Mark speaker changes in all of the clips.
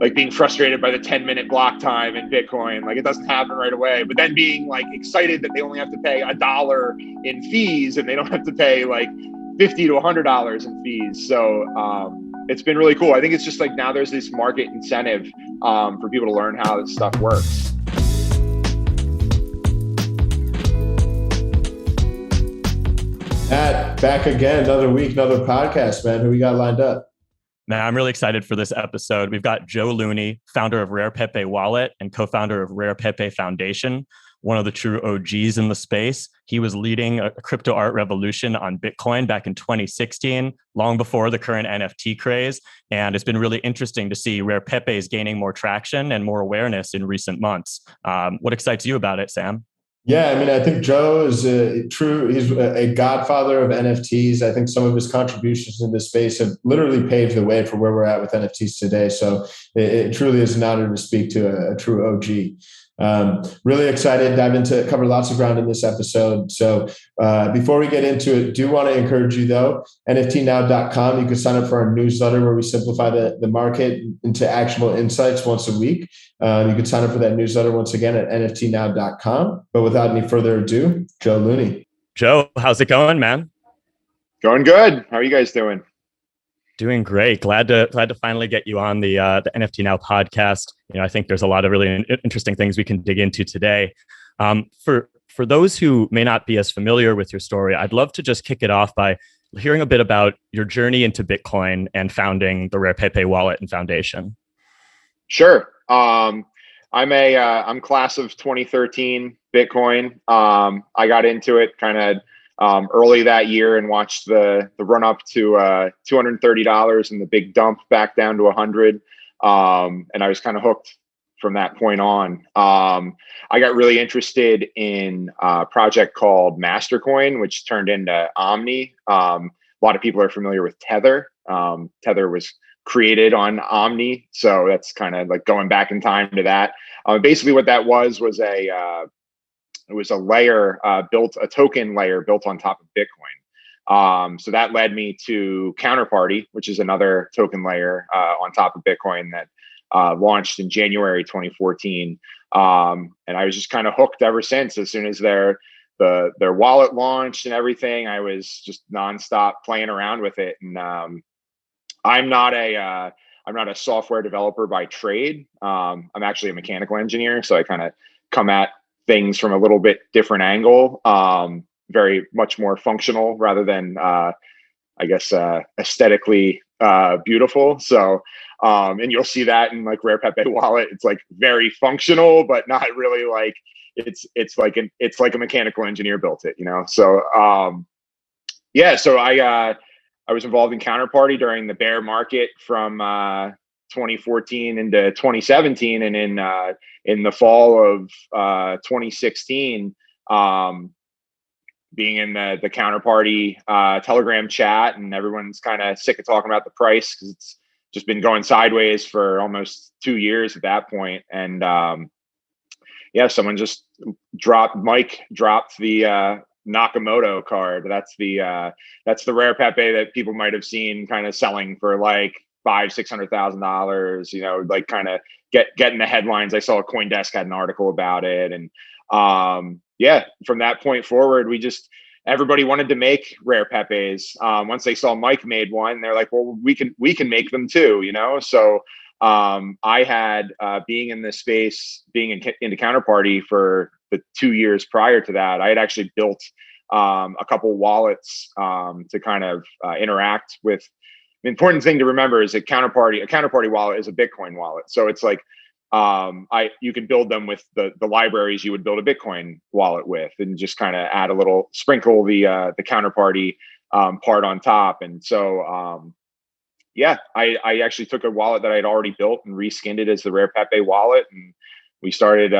Speaker 1: like being frustrated by the 10-minute block time in Bitcoin. Like it doesn't happen right away, but then being like excited that they only have to pay $1 in fees and they don't have to pay like $50 to $100 in fees. So it's been really cool. I think it's just like now there's this market incentive for people to learn how this stuff works.
Speaker 2: Matt, back again, another week, another podcast, man. Who we got lined up?
Speaker 3: Man, I'm really excited for this episode. We've got Joe Looney, founder of Rare Pepe Wallet and co-founder of Rare Pepe Foundation, one of the true OGs in the space. He was leading a crypto art revolution on Bitcoin back in 2016, long before the current NFT craze. And it's been really interesting to see Rare Pepe is gaining more traction and more awareness in recent months. What excites you about it, Sam?
Speaker 2: Yeah, I mean, I think Joe is he's a godfather of NFTs. I think some of his contributions in this space have literally paved the way for where we're at with NFTs today. So it truly is an honor to speak to a true OG. Really excited, cover lots of ground in this episode. So before we get into it, do want to encourage you though, NFTnow.com. You can sign up for our newsletter where we simplify the market into actionable insights once a week. You can sign up for that newsletter once again at NFTnow.com. But without any further ado, Joe Looney.
Speaker 3: Joe, how's it going, man?
Speaker 1: Going good. How are you guys doing?
Speaker 3: Doing great. Glad to finally get you on the NFT Now podcast. You know, I think there's a lot of really interesting things we can dig into today. For those who may not be as familiar with your story, I'd love to just kick it off by hearing a bit about your journey into Bitcoin and founding the Rare Pepe Wallet and Foundation.
Speaker 1: Sure. I'm class of 2013 Bitcoin. I got into it kind of early that year and watched the run up to $230 and the big dump back down to 100. And I was kind of hooked from that point on. I got really interested in a project called Mastercoin, which turned into Omni. A lot of people are familiar with Tether. Tether was created on Omni, so that's kind of like going back in time to that. Basically, what that was it was a layer a token layer built on top of Bitcoin. So that led me to Counterparty, which is another token layer on top of Bitcoin that launched in January 2014. And I was just kind of hooked ever since. As soon as their wallet launched and everything, I was just nonstop playing around with it. And I'm not a software developer by trade. I'm actually a mechanical engineer, so I kind of come at things from a little bit different angle, very much more functional rather than, aesthetically beautiful. So, and you'll see that in like Rare Pepe Wallet. It's like very functional, but not really like it's like a mechanical engineer built it, you know? So, so I was involved in Counterparty during the bear market from 2014 into 2017, and in the fall of 2016, being in the Counterparty Telegram chat, and everyone's kind of sick of talking about the price because it's just been going sideways for almost 2 years at that point. And someone just dropped the Nakamoto card. That's the Rare Pepe that people might have seen kind of selling for like $500,000-$600,000, you know, like kind of getting the headlines. I saw CoinDesk had an article about it. And from that point forward, everybody wanted to make Rare Pepes. Once they saw Mike made one, they're like, well, we can make them too, you know? So I had being in this space, being into Counterparty for the 2 years prior to that, I had actually built a couple wallets to kind of interact with. The important thing to remember is that a Counterparty wallet is a Bitcoin wallet. So it's like you can build them with the libraries you would build a Bitcoin wallet with, and just kind of add a little sprinkle the Counterparty part on top. And so I actually took a wallet that I had already built and reskinned it as the Rare Pepe wallet, and we started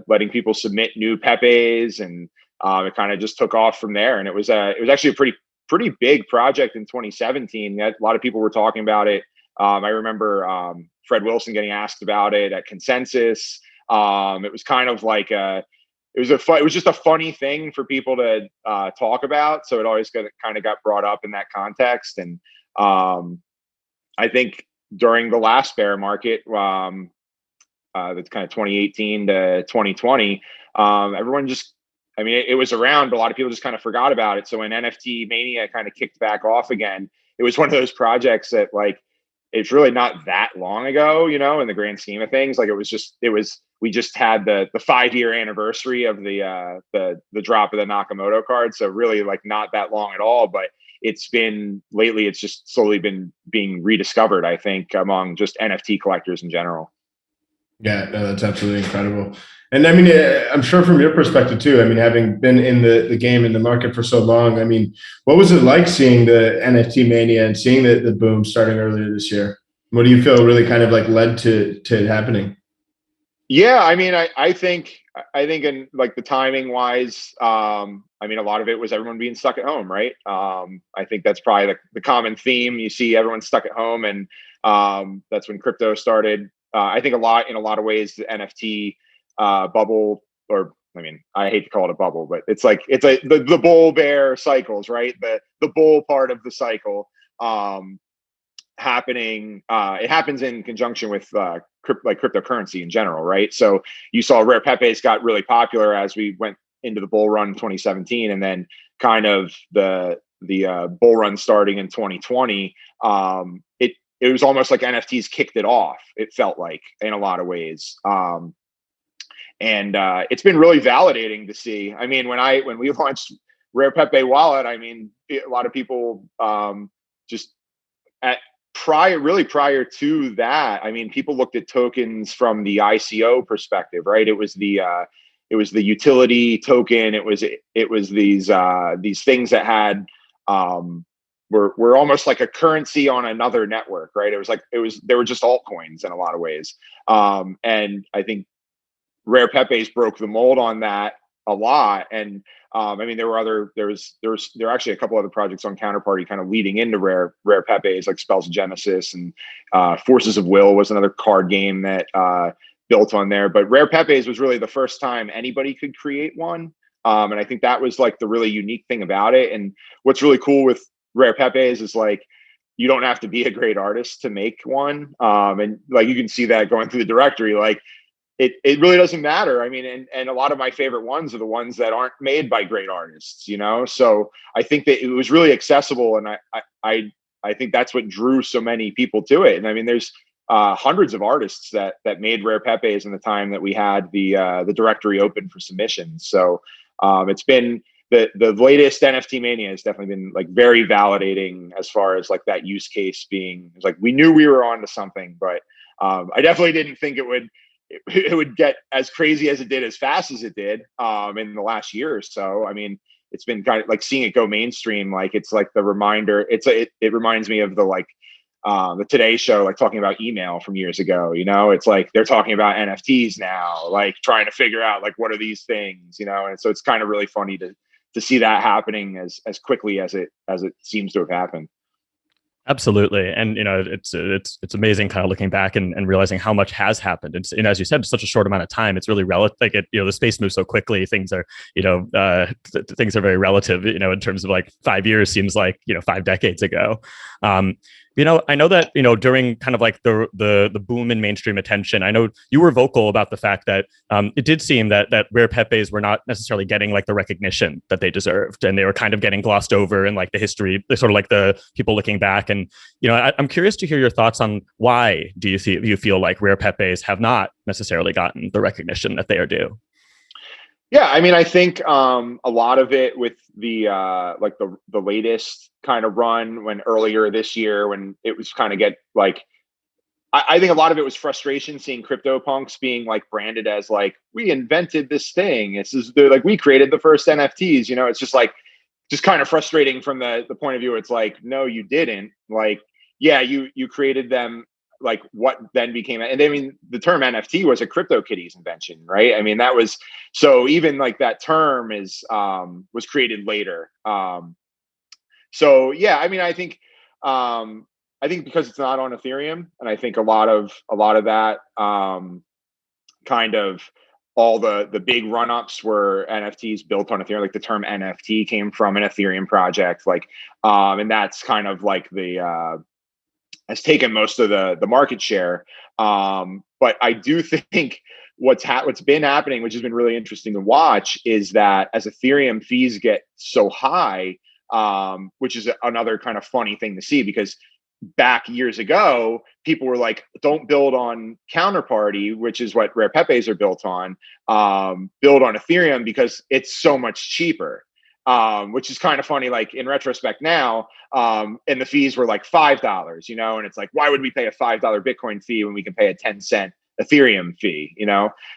Speaker 1: letting people submit new Pepes, and it kind of just took off from there. And it was actually a pretty big project in 2017. A lot of people were talking about it. I remember Fred Wilson getting asked about it at Consensus. It was kind of like it was just a funny thing for people to talk about. So it always got brought up in that context. And I think during the last bear market, that's kind of 2018 to 2020, everyone just, I mean, it was around, but a lot of people just kind of forgot about it. So when NFT Mania kind of kicked back off again, it was one of those projects that like, it's really not that long ago, you know, in the grand scheme of things. Like we just had the 5-year anniversary of the drop of the Nakamoto card. So really like not that long at all, but it's just slowly been being rediscovered, I think, among just NFT collectors in general.
Speaker 2: Yeah, no, that's absolutely incredible. And I mean, I'm sure from your perspective too, I mean, having been in the game, in the market for so long, I mean, what was it like seeing the NFT Mania and seeing the boom starting earlier this year? What do you feel really kind of like led to it happening?
Speaker 1: Yeah, I mean, I think in like the timing wise, I mean, a lot of it was everyone being stuck at home, right? I think that's probably the common theme. You see everyone stuck at home, and that's when crypto started. I think in a lot of ways, the NFT bubble, or I mean, I hate to call it a bubble, but it's like the bull bear cycles, right? The bull part of the cycle happening. It happens in conjunction with like cryptocurrency in general, right? So you saw Rare Pepe's got really popular as we went into the bull run in 2017, and then kind of the bull run starting in 2020. It was almost like NFTs kicked it off. It felt like in a lot of ways. And it's been really validating to see. I mean, when we launched Rare Pepe Wallet, I mean, a lot of people just prior to that, I mean, people looked at tokens from the ICO perspective, right? It was the utility token. It was these things that had were almost like a currency on another network, right? They were just altcoins in a lot of ways. And I think Rare Pepe's broke the mold on that a lot. And I mean, there were actually a couple other projects on Counterparty kind of leading into Rare Pepe's, like Spells of Genesis and Forces of Will was another card game that built on there. But Rare Pepe's was really the first time anybody could create one. And I think that was like the really unique thing about it. And what's really cool with Rare Pepe's is like, you don't have to be a great artist to make one. And like, you can see that going through the directory, like, it really doesn't matter. I mean, and a lot of my favorite ones are the ones that aren't made by great artists, you know? So I think that it was really accessible, and I think that's what drew so many people to it. And I mean, there's hundreds of artists that made Rare Pepe's in the time that we had the directory open for submissions. So it's been the latest NFT Mania has definitely been like very validating as far as like that use case being, it's like we knew we were onto something, but I definitely didn't think it would get as crazy as it did, as fast as it did in the last year or so. I mean, it's been kind of like seeing it go mainstream. Like it's like the reminder. It reminds me of the Today Show, like talking about email from years ago. You know, it's like they're talking about NFTs now, like trying to figure out like what are these things. You know, and so it's kind of really funny to see that happening as quickly as it seems to have happened.
Speaker 3: Absolutely. And, you know, it's amazing kind of looking back and realizing how much has happened. And as you said, such a short amount of time, it's really relative. Like the space moves so quickly. Things are, things are very relative, in terms of like 5 years seems like, 5 decades ago. I know that, during kind of like the boom in mainstream attention, I know you were vocal about the fact that it did seem that Rare Pepes were not necessarily getting like the recognition that they deserved. And they were kind of getting glossed over in like the history, sort of like the people looking back. And, I'm curious to hear your thoughts on why do you feel like Rare Pepes have not necessarily gotten the recognition that they are due?
Speaker 1: Yeah, I mean, I think a lot of it with the latest kind of run, when earlier this year, when it was kind of I think a lot of it was frustration seeing CryptoPunks being like branded as like, we invented this thing. They're like, we created the first NFTs. It's just kind of frustrating from the point of view. It's like, no, you didn't. Like, yeah, you created them. Like what then became, and I mean, the term NFT was a CryptoKitties invention, right? I mean, that was, so even like that term was created later. So yeah, I mean, I think because it's not on Ethereum, and I think a lot of that kind of all the big run-ups were NFTs built on Ethereum. Like the term NFT came from an Ethereum project, like and that's kind of like has taken most of the market share. But I do think what's been happening, which has been really interesting to watch, is that as Ethereum fees get so high, which is another kind of funny thing to see, because back years ago, people were like, don't build on Counterparty, which is what Rare Pepes are built on. Build on Ethereum because it's so much cheaper. Which is kind of funny, like in retrospect now, and the fees were like $5, and it's like, why would we pay a $5 Bitcoin fee when we can pay a 10-cent Ethereum fee,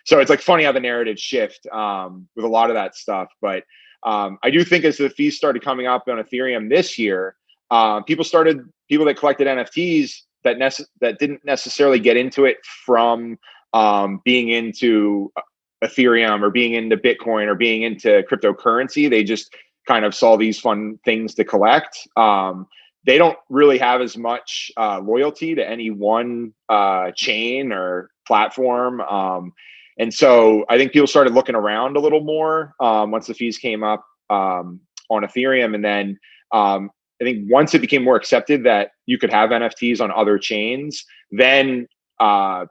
Speaker 1: So it's like funny how the narrative shift with a lot of that stuff. But I do think as the fees started coming up on Ethereum this year, people that collected NFTs that didn't necessarily get into it from being into Ethereum or being into Bitcoin or being into cryptocurrency. They just kind of saw these fun things to collect. They don't really have as much loyalty to any one chain or platform. And so I think people started looking around a little more once the fees came up on Ethereum. And then I think once it became more accepted that you could have NFTs on other chains, then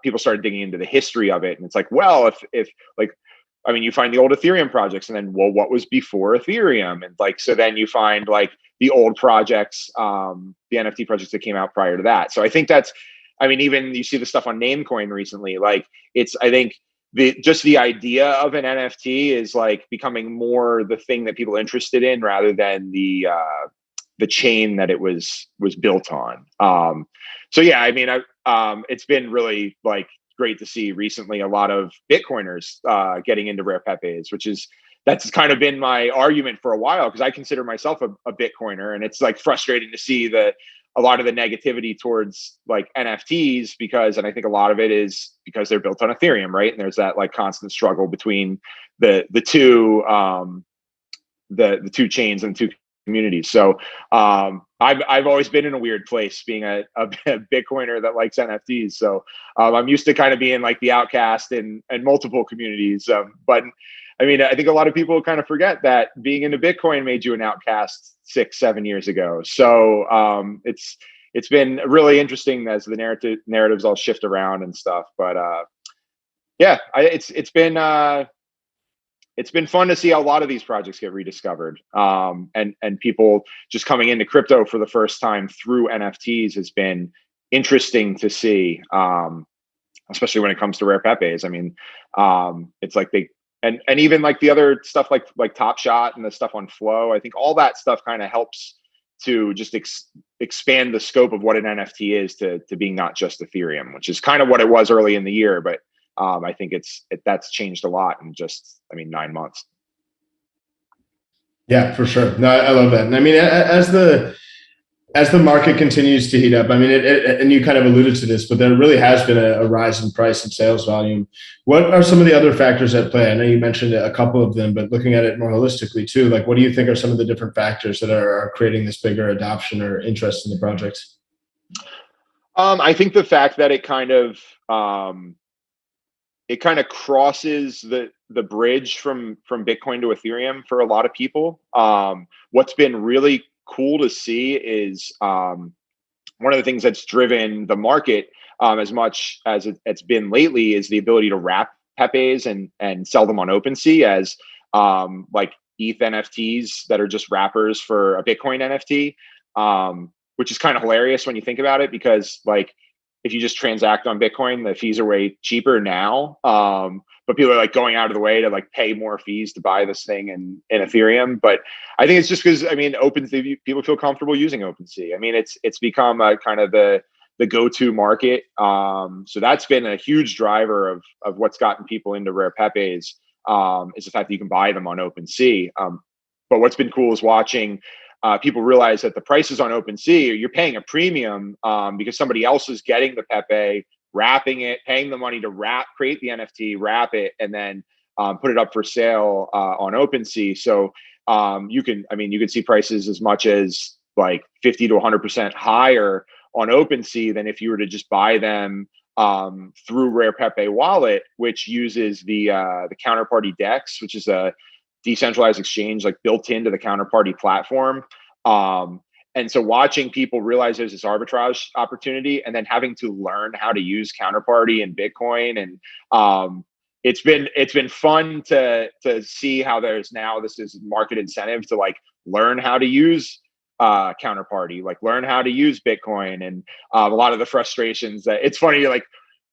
Speaker 1: people started digging into the history of it. And it's like, well, if you find the old Ethereum projects, and then, well, what was before Ethereum? And like, so then you find like the old projects, the NFT projects that came out prior to that. So I think even you see the stuff on Namecoin recently, like I think the idea of an NFT is like becoming more the thing that people are interested in rather than the chain that it was built on. So yeah, it's been really like great to see recently a lot of Bitcoiners getting into Rare Pepes, that's kind of been my argument for a while, because I consider myself a Bitcoiner, and it's like frustrating to see a lot of the negativity towards like NFTs, and I think a lot of it is because they're built on Ethereum, right? And there's that like constant struggle between the two chains and two communities. So I've always been in a weird place being a Bitcoiner that likes NFTs. So I'm used to kind of being like the outcast in multiple communities. But I think a lot of people kind of forget that being into Bitcoin made you an outcast 6-7 years ago. So it's been really interesting as the narratives all shift around and stuff. But it's been fun to see how a lot of these projects get rediscovered, and people just coming into crypto for the first time through NFTs has been interesting to see, especially when it comes to Rare Pepes. It's like and even like the other stuff like Top Shot and the stuff on Flow. I think all that stuff kind of helps to just expand the scope of what an NFT is to being not just Ethereum, which is kind of what it was early in the year, but I think that's changed a lot in just 9 months.
Speaker 2: Yeah, for sure. No, I love that. And as the market continues to heat up, and you kind of alluded to this, but there really has been a rise in price and sales volume. What are some of the other factors at play? I know you mentioned a couple of them, but looking at it more holistically too, like what do you think are some of the different factors that are creating this bigger adoption or interest in the projects?
Speaker 1: I think the fact that it kind of crosses the bridge from Bitcoin to Ethereum for a lot of people. What's been really cool to see is one of the things that's driven the market as much as it's been lately is the ability to wrap Pepes and sell them on OpenSea as like ETH NFTs that are just wrappers for a Bitcoin NFT, which is kind of hilarious when you think about it, because like if you just transact on Bitcoin, the fees are way cheaper now. But people are like going out of the way to like pay more fees to buy this thing in Ethereum. But I think it's just because OpenSea, people feel comfortable using OpenSea. It's become a kind of the go-to market. So that's been a huge driver of what's gotten people into Rare Pepes, is the fact that you can buy them on OpenSea. But what's been cool is watching people realize that the prices on OpenSea, you're paying a premium because somebody else is getting the Pepe, wrapping it, paying the money to create the NFT, wrap it, and then put it up for sale on OpenSea. So you can see prices as much as like 50 to 100% higher on OpenSea than if you were to just buy them through Rare Pepe Wallet, which uses the Counterparty DEX, which is a decentralized exchange like built into the Counterparty platform. And And so watching people realize there's this arbitrage opportunity, and then having to learn how to use Counterparty and Bitcoin, and it's been fun to see how there's now this is market incentive to like learn how to use Counterparty, like learn how to use Bitcoin, and a lot of the frustrations that it's funny, like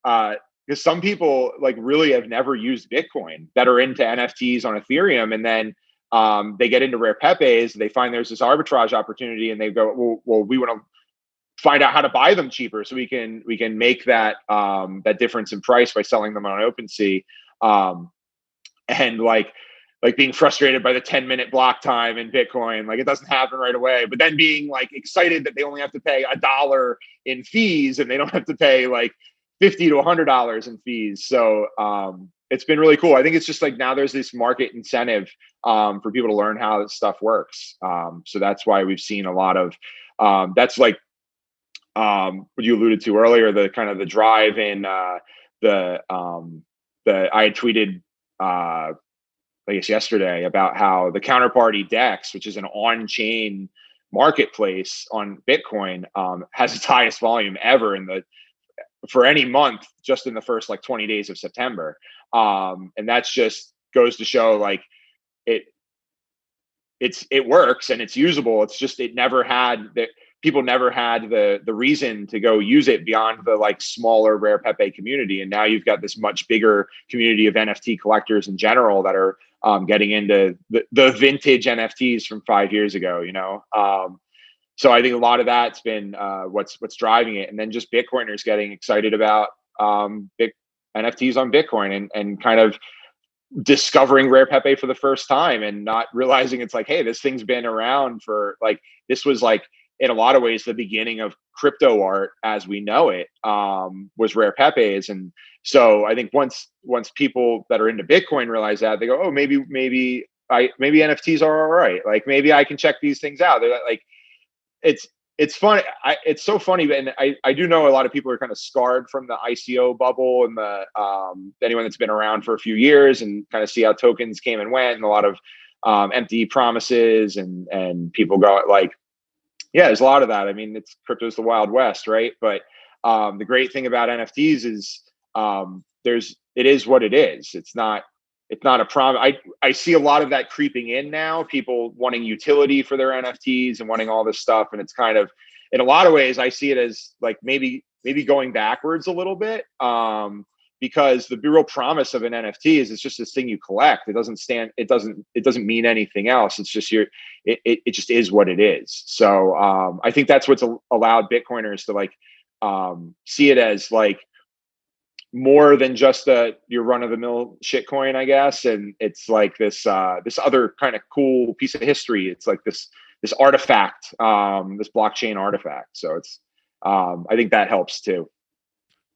Speaker 1: because some people like really have never used Bitcoin that are into NFTs on Ethereum, and then they get into Rare Pepes, they find there's this arbitrage opportunity, and they go, well, we want to find out how to buy them cheaper so we can make that that difference in price by selling them on OpenSea, and like being frustrated by the 10-minute block time in Bitcoin, like it doesn't happen right away, but then being like excited that they only have to pay $1 in fees and they don't have to pay like $50 to $100 in fees. So it's been really cool. I think it's just like now there's this market incentive for people to learn how this stuff works. So that's why we've seen a lot of that's like what you alluded to earlier, the kind of the drive in the I had tweeted I guess yesterday about how the Counterparty DEX, which is an on-chain marketplace on Bitcoin, has its highest volume ever for any month, just in the first like 20 days of September. And that's just goes to show like it works and it's usable. It's just people never had the reason to go use it beyond the like smaller Rare Pepe community. And now you've got this much bigger community of NFT collectors in general that are getting into the vintage NFTs from 5 years ago, you know? So I think a lot of that's been what's driving it. And then just Bitcoiners getting excited about big NFTs on Bitcoin and kind of discovering Rare Pepe for the first time and not realizing it's like, hey, this thing's been around for like, this was like, in a lot of ways, the beginning of crypto art as we know it was Rare Pepes. And so I think once people that are into Bitcoin realize that, they go, oh, maybe NFTs are all right. Like maybe I can check these things out. They're like, it's funny. It's so funny. And I do know a lot of people are kind of scarred from the ICO bubble and the anyone that's been around for a few years and kind of see how tokens came and went and a lot of empty promises and people go like, yeah, there's a lot of that. I mean, crypto's the Wild West, right? But the great thing about NFTs is it is what it is. It's not a problem. I see a lot of that creeping in now, people wanting utility for their NFTs and wanting all this stuff. And it's kind of, in a lot of ways, I see it as like maybe going backwards a little bit. Because the real promise of an NFT is it's just this thing you collect. It doesn't mean anything else. It's just it just is what it is. So I think that's what's allowed Bitcoiners to like see it as like more than just your run of the mill shitcoin, I guess. And it's like this other kind of cool piece of history. It's like this artifact, this blockchain artifact. So it's I think that helps too.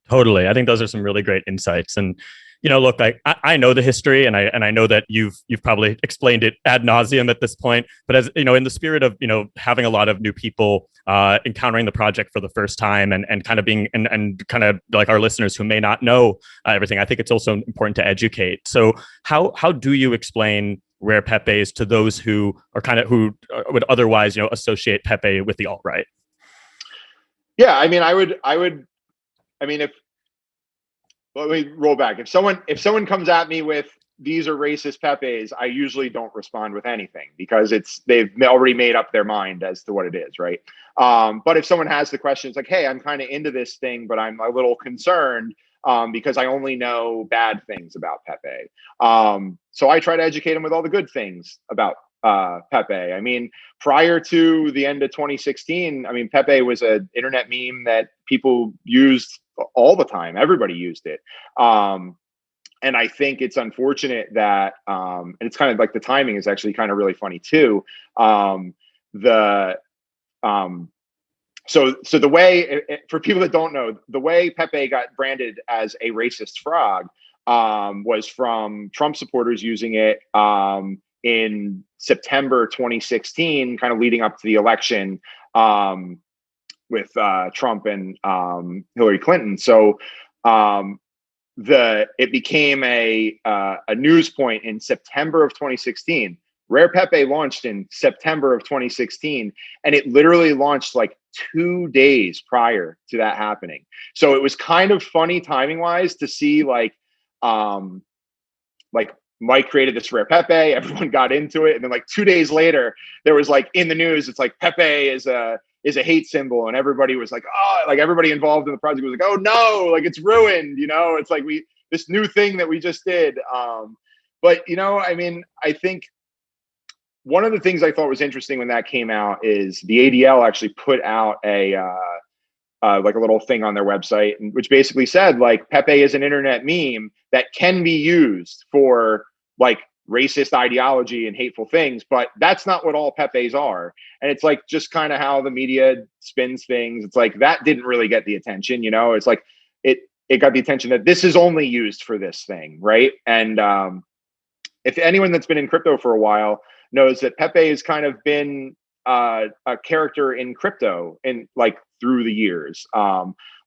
Speaker 3: Totally. I think those are some really great insights. And, you know, look, I know the history and I know that you've probably explained it ad nauseum at this point, but as you know, in the spirit of, you know, having a lot of new people encountering the project for the first time and kind of being and kind of like our listeners who may not know everything, I think it's also important to educate. So how do you explain Rare Pepes to those who would otherwise, you know, associate Pepe with the alt-right?
Speaker 1: Yeah, I mean, let me roll back. If someone comes at me with these are racist Pepes, I usually don't respond with anything because they've already made up their mind as to what it is, right? But if someone has the question, it's like, hey, I'm kind of into this thing, but I'm a little concerned because I only know bad things about Pepe. So I try to educate them with all the good things about Pepe. I mean, prior to the end of 2016, I mean, Pepe was an internet meme that people used all the time. Everybody used it. And I think it's unfortunate that, and it's kind of like the timing is actually kind of really funny too. So the way, for people that don't know, the way Pepe got branded as a racist frog was from Trump supporters using it in September 2016, kind of leading up to the election with Trump and Hillary Clinton. So it became a news point in September of 2016. Rare Pepe launched in September of 2016, and it literally launched like 2 days prior to that happening. So it was kind of funny timing wise to see like Mike created this Rare Pepe, everyone got into it, and then like 2 days later, there was like in the news, it's like Pepe is a hate symbol, and everybody was like, oh, like everybody involved in the project was like, oh no, like it's ruined, you know, it's like this new thing that we just did. But you know, I mean, I think one of the things I thought was interesting when that came out is the ADL actually put out a like a little thing on their website, which basically said like Pepe is an internet meme that can be used for like racist ideology and hateful things, but that's not what all Pepes are. And it's like just kind of how the media spins things. It's like that didn't really get the attention, you know. It's like it got the attention that this is only used for this thing, right? And if anyone that's been in crypto for a while knows that Pepe has kind of been a character in crypto in like through the years.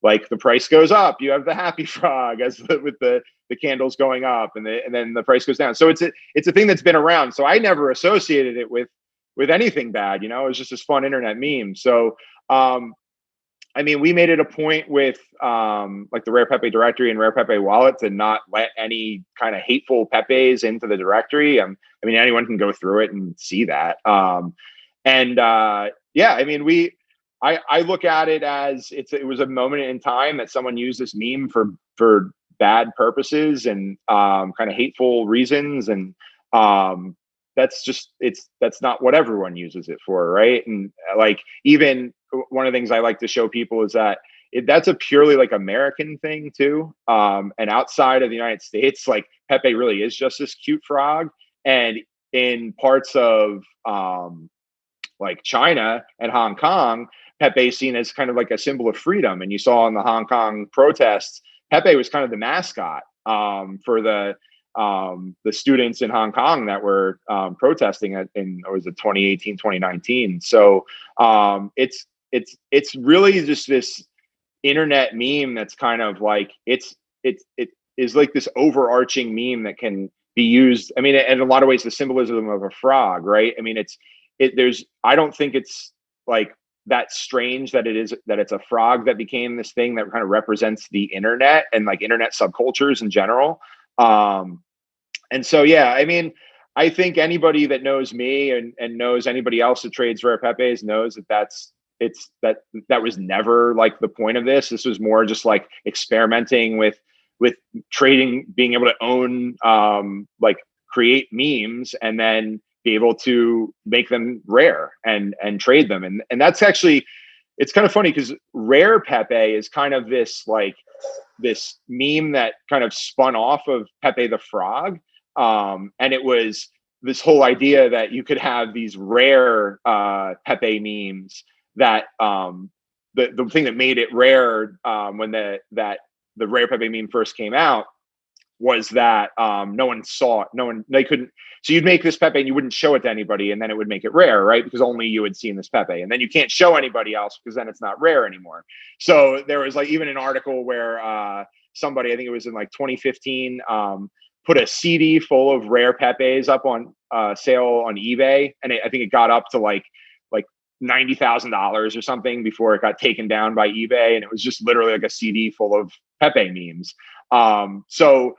Speaker 1: Like the price goes up, you have the happy frog with the candles going up, and then the price goes down. So it's a thing that's been around. So I never associated it with anything bad, you know. It was just this fun internet meme. So I mean, we made it a point with like the Rare Pepe directory and Rare Pepe Wallet to not let any kind of hateful Pepes into the directory. I mean, anyone can go through it and see that. Yeah, I mean, I look at it as it was a moment in time that someone used this meme for bad purposes and kind of hateful reasons, and that's not what everyone uses it for, right? And like even one of the things I like to show people is that that's a purely like American thing too. And outside of the United States, like Pepe really is just this cute frog, and in parts of like China and Hong Kong, Pepe is seen as kind of like a symbol of freedom. And you saw in the Hong Kong protests, Pepe was kind of the mascot for the students in Hong Kong that were protesting in was it 2018, 2019. So it's really just this internet meme that's kind of like it is like this overarching meme that can be used. I mean, in a lot of ways, the symbolism of a frog, right? I mean, I don't think it's like that strange that it's a frog that became this thing that kind of represents the internet and like internet subcultures in general. And so, yeah, I mean, I think anybody that knows me and knows anybody else that trades Rare Pepes knows that was never like the point of this. This was more just like experimenting with trading, being able to own, like create memes and then be able to make them rare and trade them. And that's actually, it's kind of funny because Rare Pepe is kind of this meme that kind of spun off of Pepe the Frog. And it was this whole idea that you could have these rare Pepe memes that the thing that made it rare when the Rare Pepe meme first came out was that no one saw it. They couldn't. So you'd make this Pepe and you wouldn't show it to anybody, and then it would make it rare, right? Because only you had seen this Pepe, and then you can't show anybody else because then it's not rare anymore. So there was like even an article where somebody, I think it was in like 2015, put a CD full of Rare Pepes up on sale on eBay, and I think it got up to like $90,000 or something before it got taken down by eBay, and it was just literally like a CD full of Pepe memes. So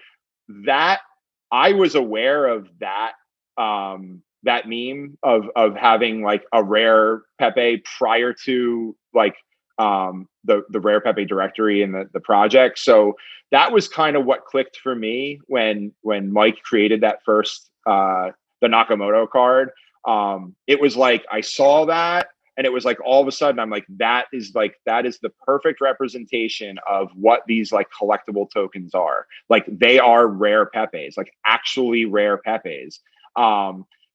Speaker 1: that I was aware of that meme of having like a Rare Pepe prior to like the Rare Pepe directory and the project. So that was kind of what clicked for me when Mike created that first the Nakamoto card. It was like I saw that, and it was like all of a sudden I'm like, that is the perfect representation of what these like collectible tokens are. Like they are Rare Pepes, like actually Rare Pepes.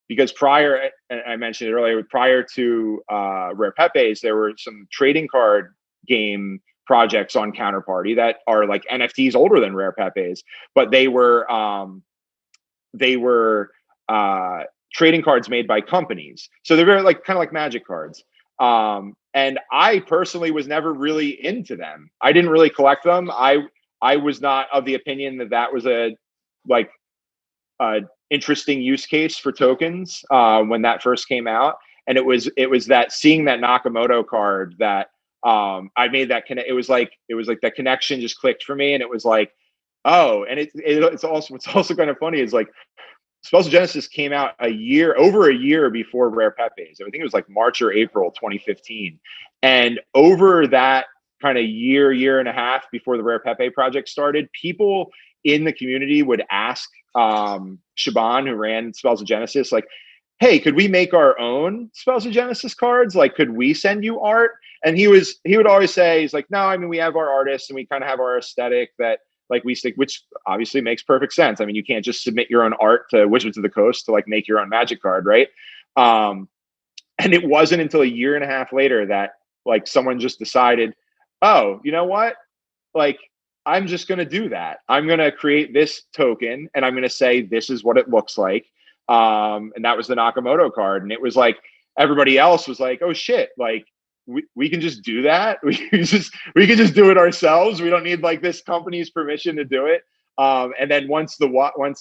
Speaker 1: Because prior, and I mentioned it earlier, prior to Rare Pepes, there were some trading card game projects on Counterparty that are like NFTs older than Rare Pepes, but they were trading cards made by companies. So they're very like kind of like magic cards. And I personally was never really into them. I didn't really collect them. I was not of the opinion that was a like interesting use case for tokens when that first came out, and it was that seeing that Nakamoto card that I made that connect. It was like that connection just clicked for me, and it was like, oh, and it's also what's also kind of funny is like Spells of Genesis came out over a year before Rare Pepe's. I think it was like March or April 2015, and over that kind of year and a half before the Rare Pepe project started, people in the community would ask Shaban, who ran Spells of Genesis, like, hey, could we make our own Spells of Genesis cards? Like, could we send you art? And he would always say, he's like, no, I mean, we have our artists and we kind of have our aesthetic that like we stick, which obviously makes perfect sense. I mean, you can't just submit your own art to Wizards of the Coast to like make your own Magic card, right? And it wasn't until a year and a half later that like someone just decided, oh, you know what? Like, I'm just going to do that. I'm going to create this token and I'm going to say, this is what it looks like. And that was the Nakamoto card. And it was like, everybody else was like, oh shit, like we can just do that. We can just do it ourselves. We don't need like this company's permission to do it. And then once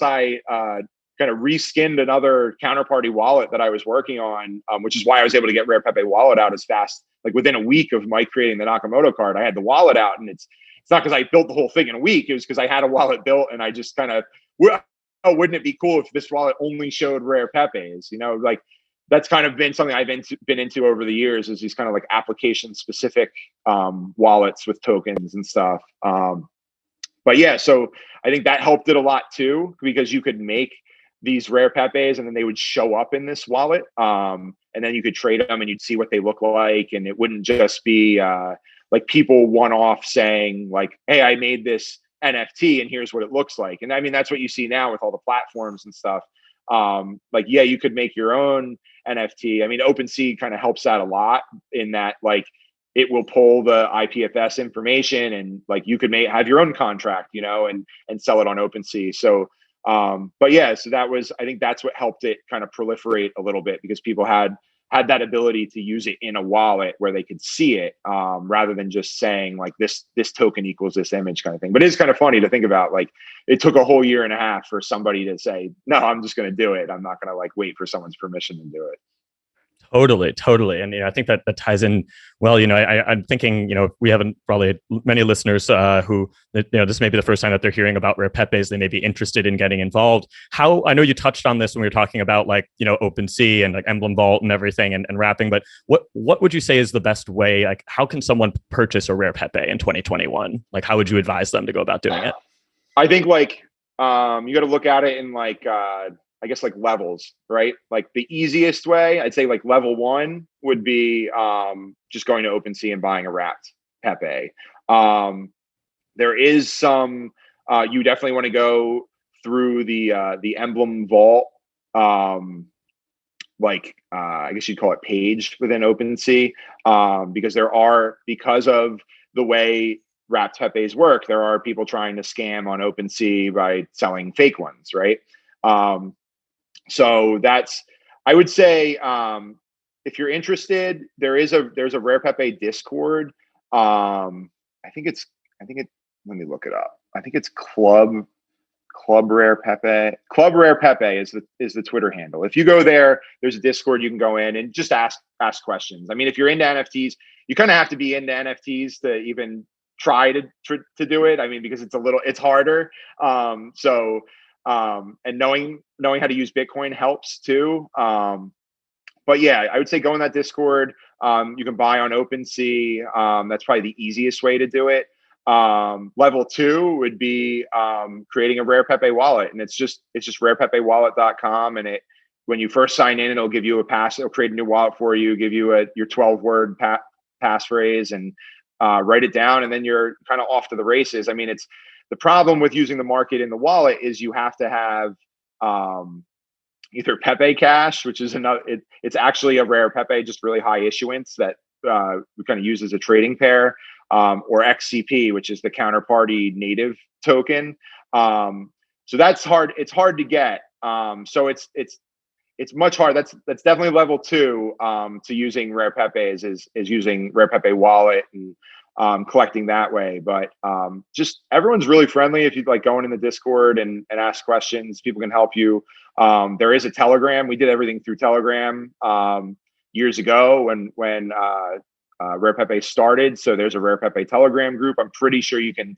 Speaker 1: I kind of reskinned another Counterparty wallet that I was working on, which is why I was able to get Rare Pepe Wallet out as fast. Like within a week of Mike creating the Nakamoto card, I had the wallet out, and it's not because I built the whole thing in a week. It was because I had a wallet built, and I just kind of, oh, wouldn't it be cool if this wallet only showed Rare Pepe's? You know, like that's kind of been something I've been into over the years, is these kind of like application specific wallets with tokens and stuff. But yeah, so I think that helped it a lot too, because you could make these Rare Pepes and then they would show up in this wallet. And then you could trade them and you'd see what they look like. And it wouldn't just be like people one-off saying like, hey, I made this NFT and here's what it looks like. And I mean, that's what you see now with all the platforms and stuff. Like, yeah, you could make your own NFT. I mean, OpenSea kind of helps out a lot in that, like, it will pull the IPFS information and like you could have your own contract, you know, and sell it on OpenSea. So, but yeah, so I think that's what helped it kind of proliferate a little bit, because people had that ability to use it in a wallet where they could see it, rather than just saying like this token equals this image kind of thing. But it's kind of funny to think about, like it took a whole year and a half for somebody to say, no, I'm just going to do it. I'm not going to like wait for someone's permission to do it.
Speaker 3: Totally. And I think that ties in well. I'm thinking, we haven't probably many listeners who, this may be the first time that they're hearing about Rare Pepes. They may be interested in getting involved. How, I know you touched on this when we were talking about like, OpenSea and like Emblem Vault and everything and wrapping, but what would you say is the best way? Like, how can someone purchase a Rare Pepe in 2021? Like, how would you advise them to go about doing it?
Speaker 1: I think like, you got to look at it in like, I guess like levels, right? Like the easiest way, I'd say like level 1 would be just going to OpenSea and buying a wrapped Pepe. There is some, you definitely want to go through the Emblem Vault, I guess you'd call it page within OpenSea, because of the way wrapped Pepes work, there are people trying to scam on OpenSea by selling fake ones, right? So I would say, if you're interested, there's a Rare Pepe Discord. Let me look it up. I think it's Club Rare Pepe. Club Rare Pepe is the Twitter handle. If you go there, there's a Discord you can go in and just ask questions. I mean, if you're into NFTs, you kind of have to be into NFTs to even try to do it. I mean, because it's harder. And knowing how to use Bitcoin helps too. But yeah, I would say go in that Discord. You can buy on OpenSea. That's probably the easiest way to do it. Level 2 would be creating a Rare Pepe wallet, and it's just rarepepewallet.com. And when you first sign in, it'll give you a pass. It'll create a new wallet for you, give you your 12-word passphrase, and write it down, and then you're kind of off to the races. I mean, the problem with using the market in the wallet is you have to have either Pepe Cash, which is it's actually a Rare Pepe, just really high issuance that we kind of use as a trading pair, or XCP, which is the Counterparty native token. So that's hard. It's hard to get. So it's much harder. That's definitely level 2 to using Rare Pepes is using Rare Pepe Wallet. And collecting that way. But just everyone's really friendly. If you'd like going in the Discord and ask questions, people can help you. There is a Telegram. We did everything through Telegram years ago when Rare Pepe started. So there's a Rare Pepe Telegram group. I'm pretty sure you can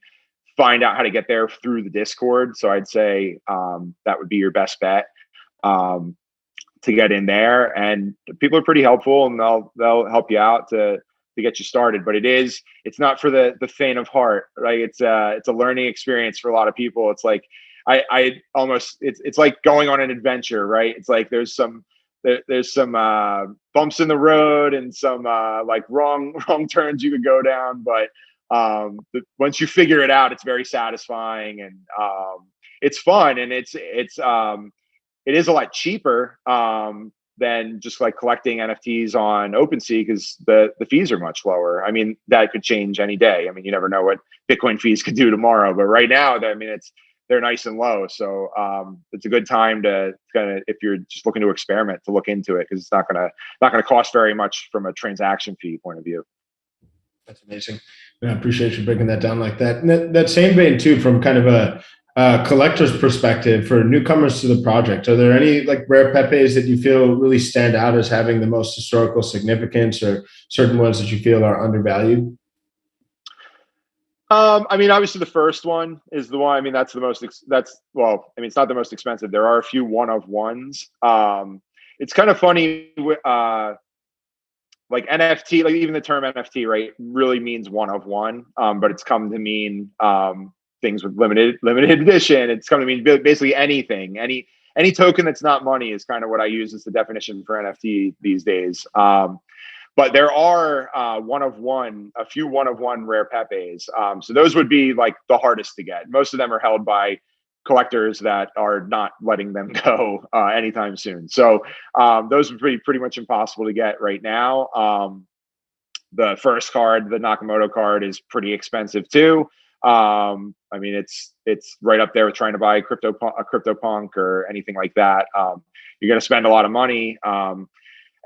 Speaker 1: find out how to get there through the Discord. So I'd say that would be your best bet to get in there. And people are pretty helpful, and they'll help you out to get you started. But it's not for the faint of heart, right? It's a learning experience for a lot of people. It's like I almost it's like going on an adventure, right? It's like there's some bumps in the road and some like wrong turns you could go down, but once you figure it out, it's very satisfying, and it's fun, and it is a lot cheaper than just like collecting NFTs on OpenSea, because the fees are much lower. I mean, that could change any day. I mean, you never know what Bitcoin fees could do tomorrow, but right now, I mean, they're nice and low. So it's a good time to kind of, if you're just looking to experiment, to look into it, because it's not gonna cost very much from a transaction fee point of view.
Speaker 2: That's amazing. I appreciate you breaking that down like that. And that same vein too, from kind of a collector's perspective for newcomers to the project, are there any like Rare Pepes that you feel really stand out as having the most historical significance, or certain ones that you feel are undervalued?
Speaker 1: I mean, obviously the first one is the one. I mean, that's the most. Well, I mean, it's not the most expensive. There are a few one of ones. It's kind of funny. Like NFT, like even the term NFT, right, really means one of one. But it's come to mean things with limited edition. It's come to mean basically anything, any token that's not money is kind of what I use as the definition for NFT these days. But there are a few one of one Rare Pepes. So those would be like the hardest to get. Most of them are held by collectors that are not letting them go anytime soon. So those would be pretty much impossible to get right now. The first card, the Nakamoto card, is pretty expensive too. I mean, it's right up there with trying to buy a CryptoPunk or anything like that. You're going to spend a lot of money.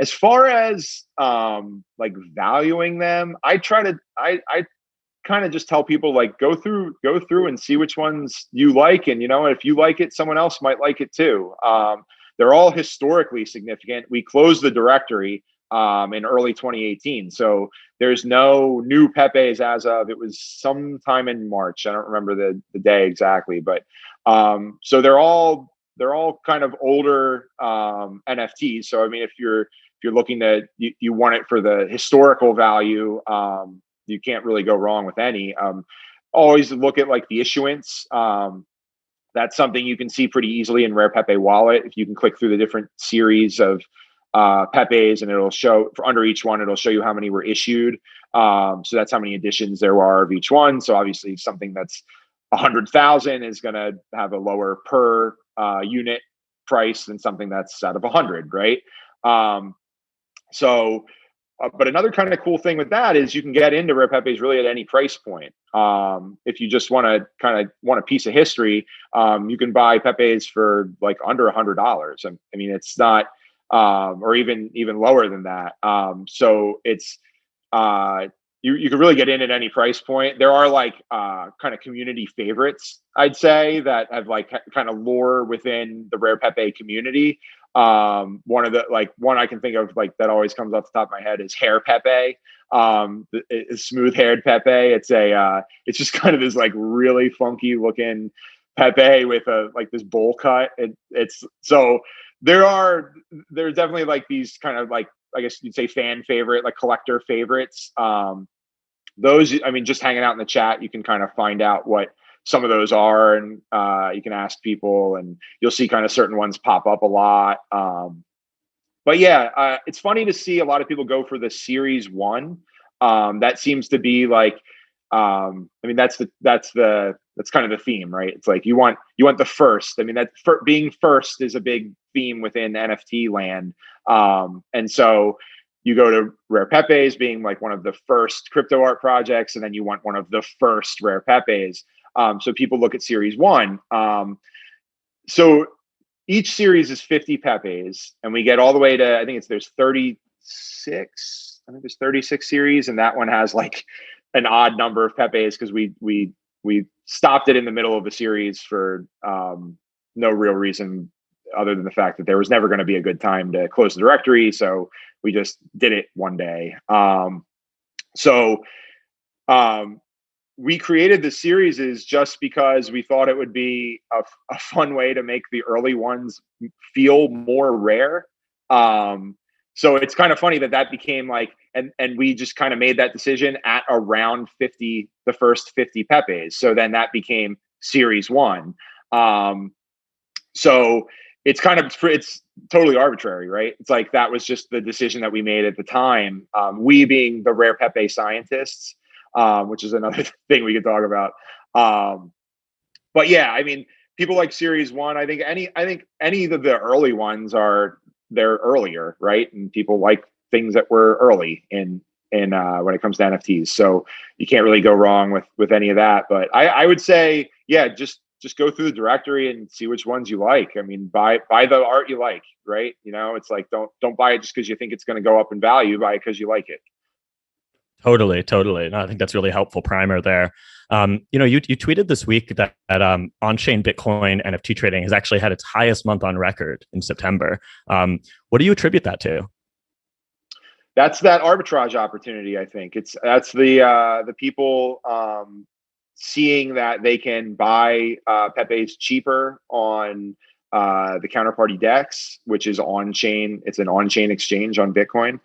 Speaker 1: As far as like valuing them, I kind of just tell people, like, go through and see which ones you like, and if you like it, someone else might like it too. They're all historically significant. We closed the directory in early 2018, so there's no new Pepes as of, it was sometime in March. I don't remember the day exactly, but so they're all kind of older NFTs. So I mean, if you're looking to, you want it for the historical value, you can't really go wrong with any. Always look at like the issuance. That's something you can see pretty easily in Rare Pepe Wallet. If you can click through the different series of Pepes, and it'll show for under each one, it'll show you how many were issued. So that's how many editions there are of each one. So obviously something that's 100,000 is going to have a lower per unit price than something that's out of 100, right? But another kind of cool thing with that is you can get into Rare Pepes really at any price point. If you just want a piece of history, you can buy Pepes for like under $100. I mean, it's not, or even lower than that. So it's, you can really get in at any price point. There are like kind of community favorites, I'd say, that have like kind of lore within the Rare Pepe community. One I can think of, like, that always comes off the top of my head is Hair Pepe. Smooth haired Pepe. It's just kind of this like really funky looking Pepe with like this bowl cut. It's so there's definitely like these kind of, like, I guess you'd say fan favorite, like collector favorites. Those, I mean, just hanging out in the chat, you can kind of find out what some of those are, and you can ask people, and you'll see kind of certain ones pop up a lot. But yeah, it's funny to see a lot of people go for the Series 1. That seems to be like, I mean, that's kind of the theme, right? It's like you want the first. I mean, being first is a big theme within NFT land. And so you go to Rare Pepes being like one of the first crypto art projects, and then you want one of the first Rare Pepes. So people look at Series 1. So each series is 50 Pepes, and we get all the way to, I think there's 36. I think there's 36 series, and that one has like an odd number of Pepes because we stopped it in the middle of the series for no real reason other than the fact that there was never going to be a good time to close the directory. So we just did it one day. We created the series is just because we thought it would be a fun way to make the early ones feel more rare. So it's kind of funny that became like, and we just kind of made that decision at around 50, the first 50 Pepes. So then that became series 1. So it's totally arbitrary, right? It's like, that was just the decision that we made at the time. We being the Rare Pepe scientists, which is another thing we could talk about. But yeah, I mean, people like series 1, I think any of the early ones they're earlier, right? And people like things that were early in when it comes to NFTs. So you can't really go wrong with any of that. But I would say, yeah, just go through the directory and see which ones you like. I mean, buy the art you like, right? It's like, don't buy it just because you think it's going to go up in value. Buy it because you like it.
Speaker 3: Totally. No, I think that's really helpful primer there. You tweeted this week that on-chain Bitcoin NFT trading has actually had its highest month on record in September. What do you attribute that to?
Speaker 1: That's that arbitrage opportunity. I think that's the people seeing that they can buy Pepes cheaper on the Counterparty DEX, which is on-chain. It's an on-chain exchange on Bitcoin.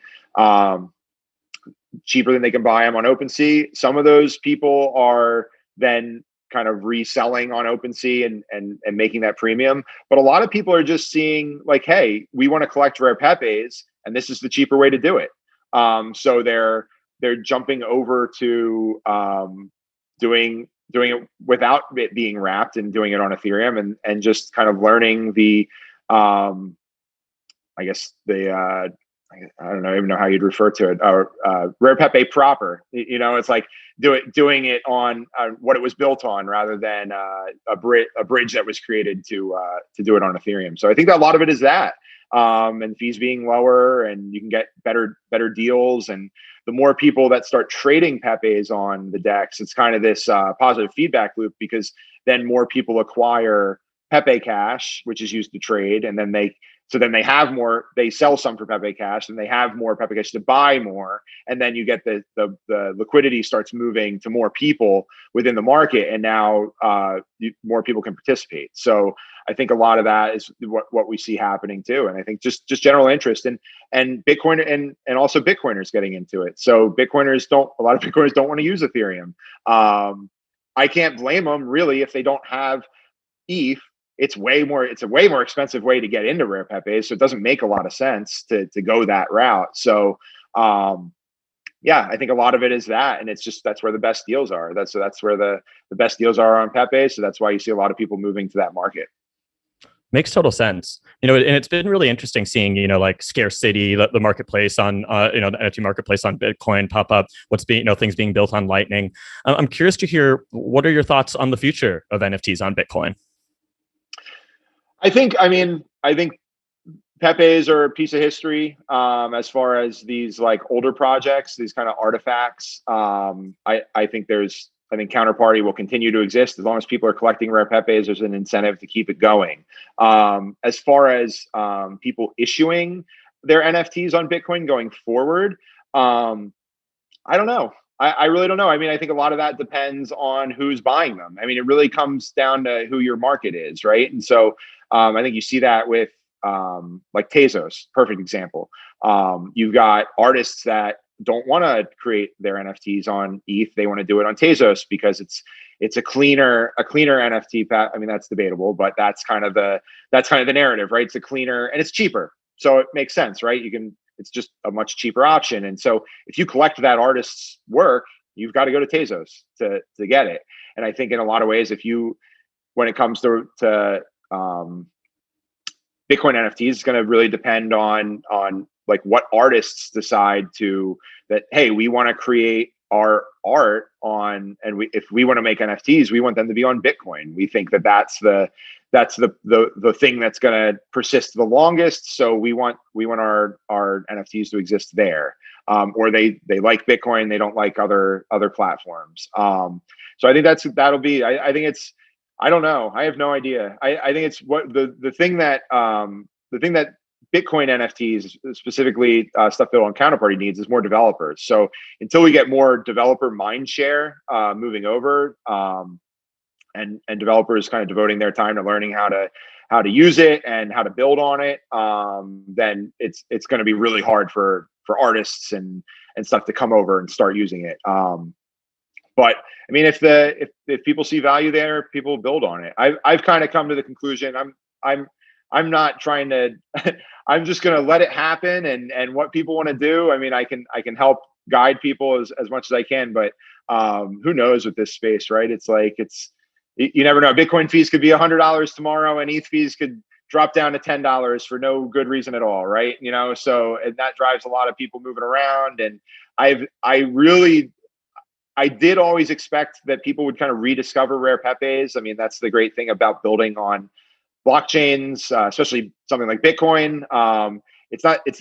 Speaker 1: Cheaper than they can buy them on OpenSea. Some of those people are then kind of reselling on OpenSea and making that premium. But a lot of people are just seeing like, hey, we want to collect Rare Pepes, and this is the cheaper way to do it. So they're jumping over to doing it without it being wrapped and doing it on Ethereum and just kind of learning the I guess the I don't even know how you'd refer to it. Rare Pepe proper. It's like doing it on what it was built on, rather than a bridge that was created to do it on Ethereum. So I think that a lot of it is that, and fees being lower, and you can get better deals. And the more people that start trading Pepes on the DEX, it's kind of this positive feedback loop, because then more people acquire Pepe Cash, which is used to trade, and then they have more, they sell some for Pepe Cash, and they have more Pepe Cash to buy more. And then you get the liquidity starts moving to more people within the market. And now more people can participate. So I think a lot of that is what we see happening too. And I think just general interest and Bitcoin and also Bitcoiners getting into it. So a lot of Bitcoiners don't want to use Ethereum. I can't blame them really if they don't have ETH. It's a way more expensive way to get into Rare Pepe. So it doesn't make a lot of sense to go that route. So, yeah, I think a lot of it is that, and that's where the best deals are. That's where the best deals are on Pepe. So that's why you see a lot of people moving to that market.
Speaker 3: Makes total sense. And it's been really interesting seeing, like scarcity, the marketplace on, the NFT marketplace on Bitcoin pop up, things being built on Lightning. I'm curious to hear, what are your thoughts on the future of NFTs on Bitcoin?
Speaker 1: I think Pepes are a piece of history as far as these like older projects, these kind of artifacts. I think Counterparty will continue to exist as long as people are collecting Rare Pepes. There's an incentive to keep it going. As far as people issuing their NFTs on Bitcoin going forward, I don't know. I really don't know. I mean, I think a lot of that depends on who's buying them. I mean, it really comes down to who your market is, right? And so I think you see that with like Tezos, perfect example. You've got artists that don't want to create their NFTs on ETH. They want to do it on Tezos because it's a cleaner NFT. I mean, that's debatable, but that's kind of the narrative, right? It's a cleaner and it's cheaper, so it makes sense, right? It's just a much cheaper option. And so if you collect that artist's work, you've got to go to Tezos to get it. And I think in a lot of ways, when it comes to Bitcoin NFTs, it's going to really depend on like what artists decide that, hey, we want to create our art on, and if we want to make NFTs, we want them to be on Bitcoin. We think that's the that's the thing that's going to persist the longest. So we want our NFTs to exist there. Or they like Bitcoin, they don't like other platforms. So I think that'll be. I think it's. I don't know. I have no idea. I think it's what the thing that Bitcoin NFTs, specifically stuff built on Counterparty, needs is more developers. So until we get more developer mind share moving over, and developers kind of devoting their time to learning how to use it and how to build on it, then it's going to be really hard for artists and stuff to come over and start using it. But I mean, if people see value there, people will build on it. I've kind of come to the conclusion. I'm not trying to. I'm just going to let it happen, and what people want to do. I mean, I can help guide people as much as I can, but who knows with this space, right? It's like you never know. Bitcoin fees could be $100 tomorrow, and ETH fees could drop down to $10 for no good reason at all, right? So and that drives a lot of people moving around, and I did always expect that people would kind of rediscover Rare Pepes. I mean, that's the great thing about building on blockchains, especially something like Bitcoin. It's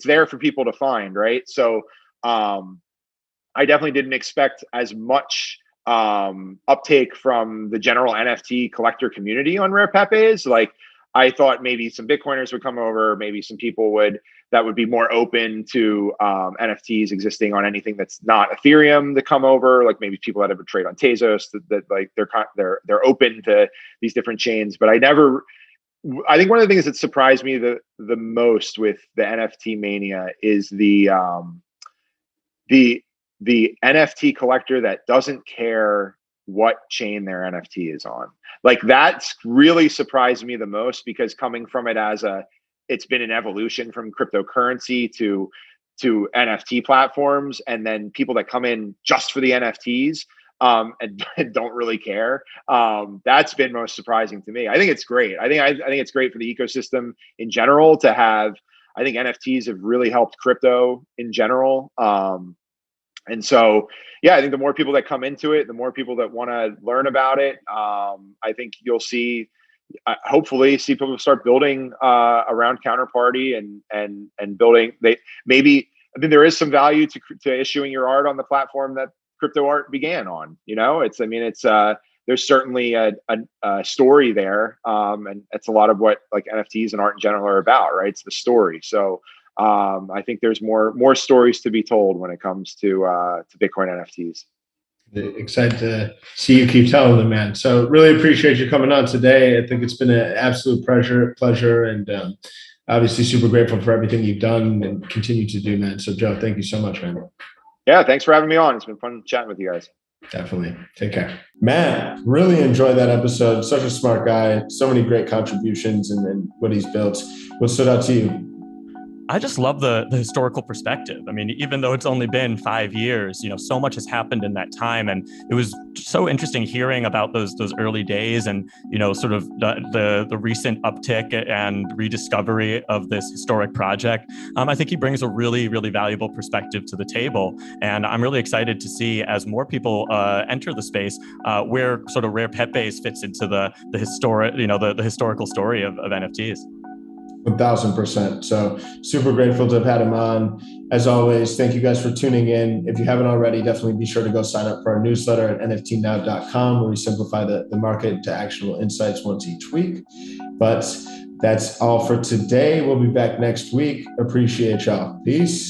Speaker 1: there for people to find, right? So I definitely didn't expect as much uptake from the general NFT collector community on Rare Pepes. Like, I thought maybe some Bitcoiners would come over, maybe some people that would be more open to NFTs existing on anything that's not Ethereum to come over, like maybe people that have a trade on Tezos that like they're open to these different chains. But I think one of the things that surprised me the most with the NFT Mania is the NFT collector that doesn't care what chain their NFT is on. Like, that's really surprised me the most, because coming from it it's been an evolution from cryptocurrency to NFT platforms, and then people that come in just for the NFTs and don't really care. That's been most surprising to me. I think it's great. I think it's great for the ecosystem in general to have. I think NFTs have really helped crypto in general. And so, yeah, I think the more people that come into it, the more people that want to learn about it, I think you'll hopefully see people start building around Counterparty and building. I think there is some value to issuing your art on the platform that crypto art began on. There's certainly a story there, and it's a lot of what like NFTs and art in general are about, right? It's the story. So I think there's more stories to be told when it comes to Bitcoin NFTs.
Speaker 2: Excited to see you keep telling them, man. So really appreciate you coming on today. I think it's been an absolute pleasure, and obviously super grateful for everything you've done and continue to do, man. So Joe, thank you so much, man.
Speaker 1: Yeah, thanks for having me on. It's been fun chatting with you guys.
Speaker 2: Definitely. Take care. Matt, really enjoyed that episode. Such a smart guy. So many great contributions and what he's built. What stood out to you?
Speaker 3: I just love the historical perspective. I mean, even though it's only been 5 years, so much has happened in that time. And it was so interesting hearing about those early days and, sort of the recent uptick and rediscovery of this historic project. I think he brings a really, really valuable perspective to the table. And I'm really excited to see, as more people enter the space, where sort of Rare Pepes fits into the historical story of NFTs.
Speaker 2: 1,000%. So super grateful to have had him on. As always, thank you guys for tuning in. If you haven't already, definitely be sure to go sign up for our newsletter at nftnow.com, where we simplify the market to actionable insights once each week. But that's all for today. We'll be back next week. Appreciate y'all. Peace.